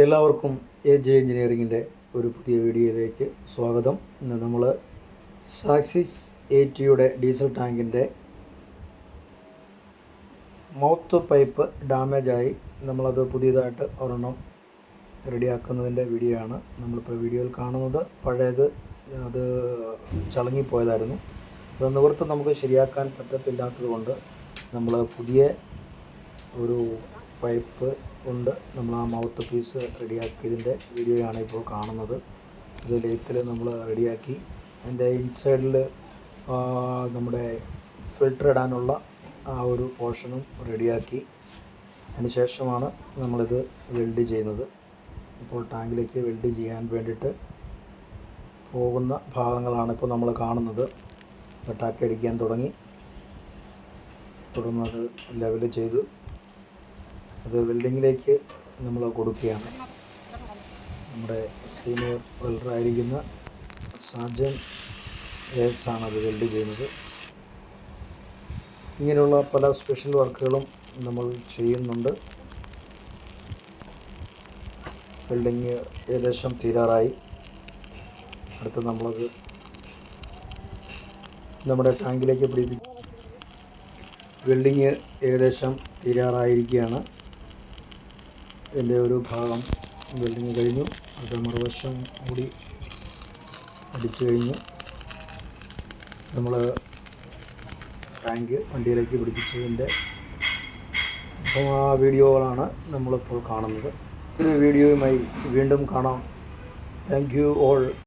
എല്ലാവർക്കും AJ എഞ്ചിനീയറിങ്ങിൻ്റെ ഒരു പുതിയ വീഡിയോയിലേക്ക് സ്വാഗതം. ഇന്ന് നമ്മൾ സാക്സിസ് 80യുടെ ഡീസൽ ടാങ്കിൻ്റെ മൗത്ത് പൈപ്പ് ഡാമേജായി നമ്മളത് പുതിയതായിട്ട് ഒരെണ്ണം റെഡിയാക്കുന്നതിൻ്റെ വീഡിയോ ആണ് നമ്മളിപ്പോൾ വീഡിയോയിൽ കാണുന്നത്. പഴയത് അത് ചളങ്ങിപ്പോയതായിരുന്നു. അത് നിവൃത്തി നമുക്ക് ശരിയാക്കാൻ പറ്റത്തില്ലാത്തത് കൊണ്ട് നമ്മൾ പുതിയ ഒരു പൈപ്പ് കൊണ്ട് നമ്മൾ ആ മൗത്ത് പീസ് റെഡിയാക്കിയതിൻ്റെ വീഡിയോയാണ് ഇപ്പോൾ കാണുന്നത്. ഇത് ലെയ്ത്തിൽ നമ്മൾ റെഡിയാക്കി അതിൻ്റെ ഇൻസൈഡിൽ നമ്മുടെ ഫിൽറ്റർ ഇടാനുള്ള ആ ഒരു പോർഷനും റെഡിയാക്കി അതിന് ശേഷമാണ് നമ്മളിത് വെൽഡ് ചെയ്യുന്നത്. ഇപ്പോൾ ടാങ്കിലേക്ക് വെൽഡ് ചെയ്യാൻ വേണ്ടിയിട്ട് പോകുന്ന ഭാഗങ്ങളാണ് ഇപ്പോൾ നമ്മൾ കാണുന്നത്. ടാക്കി അടിക്കാൻ തുടങ്ങി, തുടർന്ന് അത് ലെവൽ ചെയ്ത് അത് വെൽഡിങ്ങിലേക്ക് നമ്മൾ കൊടുക്കുകയാണ്. നമ്മുടെ സീനിയർ വെൽഡറായിരിക്കുന്ന സാജൻ എസ് ആണ് അത് വെൽഡ് ചെയ്യുന്നത്. ഇങ്ങനെയുള്ള പല സ്പെഷ്യൽ വർക്കുകളും നമ്മൾ ചെയ്യുന്നുണ്ട്. വെൽഡിങ് ഏകദേശം തീരാറായി. അടുത്ത് നമ്മളത് നമ്മുടെ ടാങ്കിലേക്ക് പിടിപ്പിക്കും. വെൽഡിങ് ഏകദേശം തീരാറായിരിക്കുകയാണ്. ഇതിൻ്റെ ഒരു ഭാഗം വെൽഡിങ് കഴിഞ്ഞു. അത് മറുവശം കൂടി അടിച്ചു കഴിഞ്ഞു. നമ്മൾ ടാങ്ക് വണ്ടിയിലേക്ക് പിടിപ്പിച്ചതിൻ്റെ ആ വീഡിയോകളാണ് നമ്മളിപ്പോൾ കാണുന്നത്. ഒരു വീഡിയോയുമായി വീണ്ടും കാണാം. Thank you all.